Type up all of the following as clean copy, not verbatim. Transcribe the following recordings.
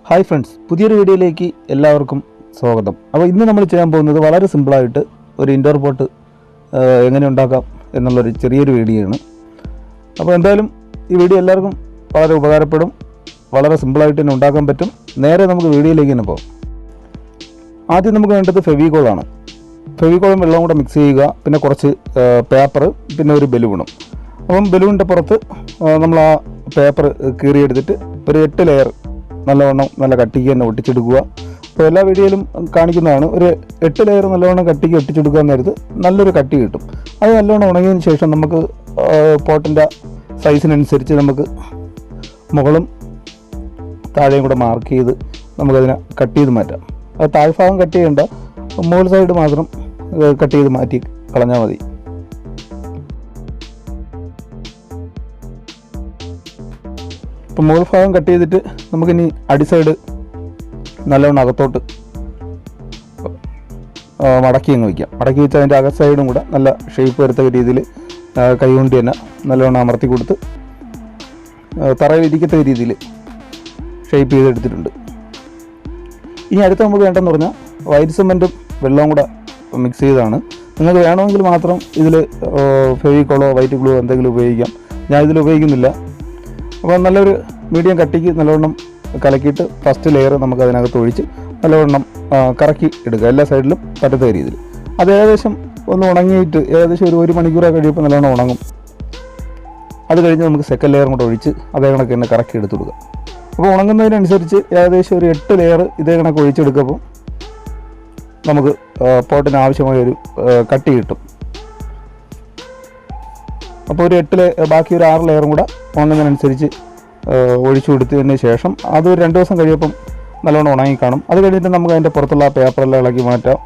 Hi friends, പുതിയൊരു വീഡിയോയിലേക്ക് എല്ലാവർക്കും സ്വാഗതം. അപ്പോൾ ഇന്ന് നമ്മൾ ചെയ്യാൻ പോകുന്നത് വളരെ സിമ്പിളായിട്ട് ഒരു ഇൻഡോർ പോട്ട് എങ്ങനെ ഉണ്ടാക്കാം എന്നുള്ളൊരു ചെറിയൊരു വീഡിയോ ആണ്. അപ്പോൾ എന്തായാലും ഈ വീഡിയോ എല്ലാവർക്കും വളരെ ഉപകാരപ്പെടും. വളരെ സിമ്പിളായിട്ട് തന്നെ ഉണ്ടാക്കാൻ പറ്റും. നേരെ നമുക്ക് വീഡിയോയിലേക്ക് തന്നെ പോകാം. ആദ്യം നമുക്ക് വേണ്ടത് ഫെവിക്കോളാണ്. ഫെവിക്കോളും വെള്ളവും കൂടെ മിക്സ് ചെയ്യുക, പിന്നെ കുറച്ച് പേപ്പർ, പിന്നെ ഒരു ബലൂണും. അപ്പം ബലൂണിൻ്റെ പുറത്ത് നമ്മൾ ആ പേപ്പർ കീറിയെടുത്തിട്ട് ഒരു 8 ലെയർ നല്ലവണ്ണം നല്ല കട്ടിക്ക് തന്നെ ഒട്ടിച്ചെടുക്കുക. അപ്പോൾ എല്ലാ വീഡിയോയിലും കാണിക്കുന്നതാണ്. ഒരു 8 ലെയർ നല്ലവണ്ണം കട്ടിക്ക് ഒട്ടിച്ചെടുക്കുക നേരത്ത് നല്ലൊരു കട്ടി കിട്ടും. അത് നല്ലവണ്ണം ഉണങ്ങിയതിന് ശേഷം നമുക്ക് പോട്ടിൻ്റെ സൈസിനനുസരിച്ച് നമുക്ക് മുകളും താഴെയും കൂടെ മാർക്ക് ചെയ്ത് നമുക്കതിനെ കട്ട് ചെയ്ത് മാറ്റാം. അത് താഴ്ഭാഗം കട്ട് ചെയ്യേണ്ട, മുകൾ സൈഡ് മാത്രം കട്ട് ചെയ്ത് മാറ്റി കളഞ്ഞാൽ മതി. ഇപ്പം മുകൾ ഭാഗം കട്ട് ചെയ്തിട്ട് നമുക്കിനി അടി സൈഡ് നല്ലവണ്ണം അകത്തോട്ട് മടക്കി അങ്ങ് വയ്ക്കാം. മടക്കി വെച്ചാൽ അതിൻ്റെ അക സൈഡും കൂടെ നല്ല ഷേപ്പ് വരത്തക്ക രീതിയിൽ കൈകൊണ്ട് തന്നെ നല്ലവണ്ണം അമർത്തി കൊടുത്ത് തറയിലിരിക്കത്തക്ക രീതിയിൽ ഷേപ്പ് ചെയ്തെടുത്തിട്ടുണ്ട്. ഇനി അടുത്ത് നമുക്ക് വേണ്ടെന്ന് പറഞ്ഞാൽ വൈറ്റ് സിമെൻറ്റും വെള്ളവും കൂടെ മിക്സ് ചെയ്താണ്. നിങ്ങൾക്ക് വേണമെങ്കിൽ മാത്രം ഇതിൽ ഫെവിക്കോളോ വൈറ്റ് ഗ്ലൂ എന്തെങ്കിലും ഉപയോഗിക്കാം. ഞാൻ ഇതിൽ ഉപയോഗിക്കുന്നില്ല. അപ്പോൾ നല്ലൊരു മീഡിയം കട്ടിക്ക് നല്ലവണ്ണം കലക്കിയിട്ട് ഫസ്റ്റ് ലെയർ നമുക്ക് അതിനകത്ത് ഒഴിച്ച് നല്ലവണ്ണം കറക്കി എടുക്കുക, എല്ലാ സൈഡിലും പറ്റത്ത രീതിയിൽ. അത് ഏകദേശം ഒന്ന് ഉണങ്ങിയിട്ട് ഏകദേശം ഒരു മണിക്കൂറൊക്കെ കഴിയുമ്പോൾ നല്ലവണ്ണം ഉണങ്ങും. അത് കഴിഞ്ഞ് നമുക്ക് സെക്കൻഡ് ലെയറും കൂടെ ഒഴിച്ച് അതേ കണക്ക് തന്നെ കറക്കി എടുത്ത് കൊടുക്കുക. അപ്പോൾ ഉണങ്ങുന്നതിനനുസരിച്ച് ഏകദേശം ഒരു 8 ലെയർ ഇതേ കണക്ക് ഒഴിച്ചെടുക്കുമ്പോൾ നമുക്ക് പോട്ടിന് ആവശ്യമായൊരു കട്ടി കിട്ടും. അപ്പോൾ ഒരു 8 ബാക്കി ഒരു 6 ലെയറും കൂടെ ഉണങ്ങുന്നതിനനുസരിച്ച് ഒഴിച്ചു കൊടുത്തതിന് ശേഷം അത് ഒരു 2 ദിവസം കഴിയുമ്പം നല്ലോണം ഉണങ്ങി കാണും. അത് കഴിഞ്ഞിട്ട് നമുക്ക് അതിൻ്റെ പുറത്തുള്ള പേപ്പറെല്ലാം ഇളക്കി മാറ്റാം.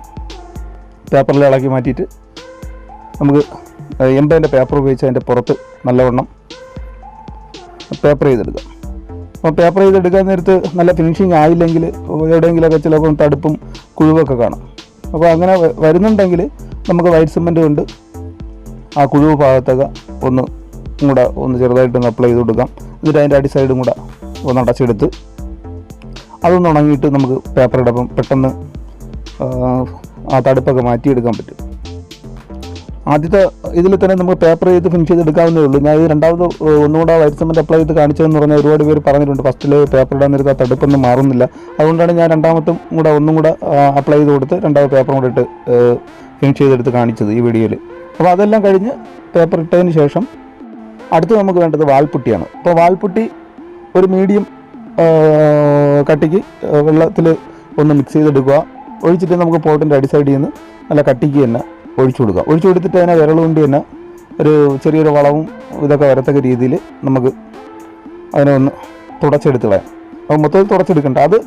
പേപ്പറെല്ലാം ഇളക്കി മാറ്റിയിട്ട് നമുക്ക് എംബേൻ്റെ പേപ്പർ ഉപയോഗിച്ച് അതിൻ്റെ പുറത്ത് നല്ലവണ്ണം പേപ്പർ ചെയ്തെടുക്കാം. അപ്പോൾ പേപ്പർ ചെയ്തെടുക്കാൻ നേരത്ത് നല്ല ഫിനിഷിങ് ആയില്ലെങ്കിൽ എവിടെയെങ്കിലുമൊക്കെ ചിലപ്പം തടുപ്പും കുഴിവൊക്കെ കാണാം. അപ്പോൾ അങ്ങനെ വരുന്നുണ്ടെങ്കിൽ നമുക്ക് വൈറ്റ് സിമെൻറ്റ് കൊണ്ട് ആ കുഴിവ് ഭാഗത്തൊക്കെ ഒന്ന് ചെറുതായിട്ടൊന്ന് അപ്ലൈ ചെയ്ത് കൊടുക്കാം. എന്നിട്ട് അതിൻ്റെ അടി സൈഡും കൂടെ ഒന്ന് അടച്ചെടുത്ത് അതൊന്ന് ഉണങ്ങിയിട്ട് നമുക്ക് പേപ്പർ ഇടപ്പം പെട്ടെന്ന് ആ തടുപ്പൊക്കെ മാറ്റിയെടുക്കാൻ പറ്റും. ആദ്യത്തെ ഇതിൽ തന്നെ നമുക്ക് പേപ്പർ ചെയ്ത് ഫിനിഷ് ചെയ്തെടുക്കാവുന്നേ ഉള്ളൂ. ഞാൻ ഇത് രണ്ടാമത് ഒന്നുകൂടെ വൈറ്റ് സിമെൻറ്റ് അപ്ലൈ ചെയ്ത് കാണിച്ചതെന്ന് പറഞ്ഞാൽ ഒരുപാട് പേര് പറഞ്ഞിട്ടുണ്ട് ഫസ്റ്റിൽ പേപ്പർ ഇടാൻ നേരത്ത് ആ തടുപ്പൊന്നും മാറുന്നില്ല. അതുകൊണ്ടാണ് ഞാൻ ഒന്നും കൂടെ അപ്ലൈ ചെയ്ത് കൊടുത്ത് രണ്ടാമത് പേപ്പറും കൂടെ ഇട്ട് ഫിനിഷ് ചെയ്തെടുത്ത് കാണിച്ചത് ഈ വീഡിയോയിൽ. അപ്പോൾ അതെല്ലാം കഴിഞ്ഞ് പേപ്പർ ഇട്ടതിന് ശേഷം അടുത്ത് നമുക്ക് വേണ്ടത് വാൽപുട്ടിയാണ്. അപ്പോൾ വാൽപുട്ടി ഒരു മീഡിയം കട്ടിക്ക് വെള്ളത്തിൽ ഒന്ന് മിക്സ് ചെയ്തെടുക്കുക. ഒഴിച്ചിട്ട് നമുക്ക് പോട്ടിൻ്റെ അടി സൈഡിൽ നിന്ന് നല്ല കട്ടിക്ക് തന്നെ ഒഴിച്ചു കൊടുക്കുക. ഒഴിച്ചു കൊടുത്തിട്ട് അതിനെ വിരൽ കൊണ്ട് തന്നെ ഒരു ചെറിയൊരു വളവും ഇതൊക്കെ വരത്തക്ക രീതിയിൽ നമുക്ക് അതിനെ ഒന്ന് തുടച്ചെടുത്ത് കളയാം. അപ്പോൾ മൊത്തത്തിൽ തുടച്ചെടുക്കണ്ട. അത്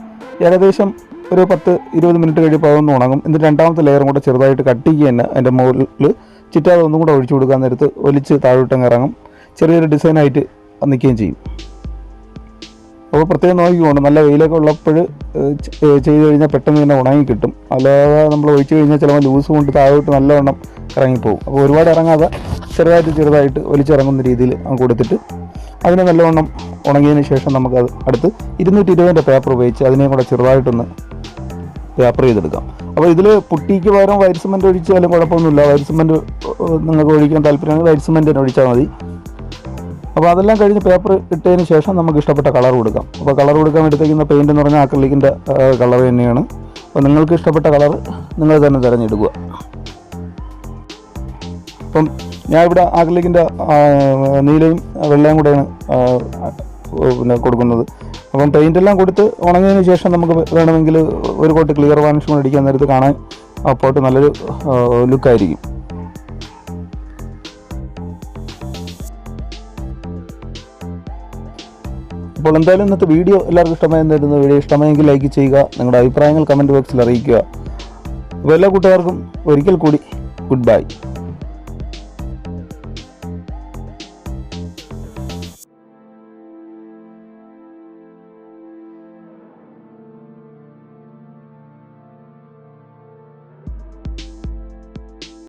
ഏകദേശം ഒരു 10-20 മിനിറ്റ് കഴിയുമ്പോൾ അതൊന്ന് ഉണങ്ങും. എന്നിട്ട് രണ്ടാമത്തെ ലെയറും കൂടെ ചെറുതായിട്ട് കട്ടിക്ക് തന്നെ അതിൻ്റെ മുകളിൽ ചുറ്റാതെ ഒന്നും കൂടെ ഒഴിച്ചു കൊടുക്കാൻ നേരത്ത് ഒലിച്ച് താഴോട്ടങ്ങ് ഇറങ്ങും. ചെറിയൊരു ഡിസൈനായിട്ട് നിൽക്കുകയും ചെയ്യും. അപ്പോൾ പ്രത്യേകം നോക്കിക്കൊണ്ട് നല്ല വെയിലൊക്കെ ഉള്ളപ്പോൾ ചെയ്ത് കഴിഞ്ഞാൽ പെട്ടെന്ന് തന്നെ ഉണങ്ങി കിട്ടും. അല്ലാതെ നമ്മൾ ഒഴിച്ച് കഴിഞ്ഞാൽ ചിലപ്പോൾ ലൂസ് കൊണ്ട് താഴോട്ട് നല്ലവണ്ണം ഇറങ്ങിപ്പോവും. അപ്പോൾ ഒരുപാട് ഇറങ്ങാതെ ചെറുതായിട്ട് ഒലിച്ചിറങ്ങുന്ന രീതിയിൽ കൊടുത്തിട്ട് അതിനെ നല്ലവണ്ണം ഉണങ്ങിയതിന് ശേഷം നമുക്കത് അടുത്ത് 220 പേപ്പർ ഉപയോഗിച്ച് അതിനെയും കൂടെ ചെറുതായിട്ടൊന്ന് പേപ്പർ ചെയ്തെടുക്കാം. അപ്പോൾ ഇതിൽ പുട്ടിക്ക് പകരം വൈറ്റ് സിമെൻറ്റ് ഒഴിച്ചാലും കുഴപ്പമൊന്നുമില്ല. വൈറ്റ് സിമെൻറ്റ് നിങ്ങൾക്ക് ഒഴിക്കാൻ താല്പര്യമാണെങ്കിൽ വൈറ്റ് സിമെൻറ്റ് തന്നെ ഒഴിച്ചാൽ മതി. അപ്പോൾ അതെല്ലാം കഴിഞ്ഞ് പേപ്പർ ഇട്ടതിന് ശേഷം നമുക്ക് ഇഷ്ടപ്പെട്ട കളർ കൊടുക്കാം. അപ്പോൾ കളർ കൊടുക്കാൻ എടുത്തേക്കുന്ന പെയിൻ്റ് എന്ന് പറഞ്ഞാൽ അക്രിലിക്കിൻ്റെ കളർ തന്നെയാണ്. അപ്പോൾ നിങ്ങൾക്ക് ഇഷ്ടപ്പെട്ട കളർ നിങ്ങൾ തന്നെ തിരഞ്ഞെടുക്കുക. അപ്പം ഞാൻ ഇവിടെ അക്രിലിക്കിൻ്റെ നീലയും വെള്ളയും കൂടെയാണ് പിന്നെ കൊടുക്കുന്നത്. അപ്പം പെയിൻ്റെല്ലാം കൊടുത്ത് ഉണങ്ങിയതിന് ശേഷം നമുക്ക് വേണമെങ്കിൽ ഒരു കോട്ട് ക്ലിയർ വാനിഷ് കൊണ്ട് അടിക്കാൻ നേരത്ത് കാണാൻ ആ പോട്ട് നല്ലൊരു ലുക്കായിരിക്കും. അപ്പോൾ എന്തായാലും ഇന്നത്തെ വീഡിയോ എല്ലാവർക്കും ഇഷ്ടമായിരുന്നു. വീഡിയോ ഇഷ്ടമായെങ്കിൽ ലൈക്ക് ചെയ്യുക, നിങ്ങളുടെ അഭിപ്രായങ്ങൾ കമൻറ്റ് ബോക്സിൽ അറിയിക്കുക. അപ്പോൾ എല്ലാ കൂട്ടുകാർക്കും ഒരിക്കൽ കൂടി ഗുഡ് ബൈ.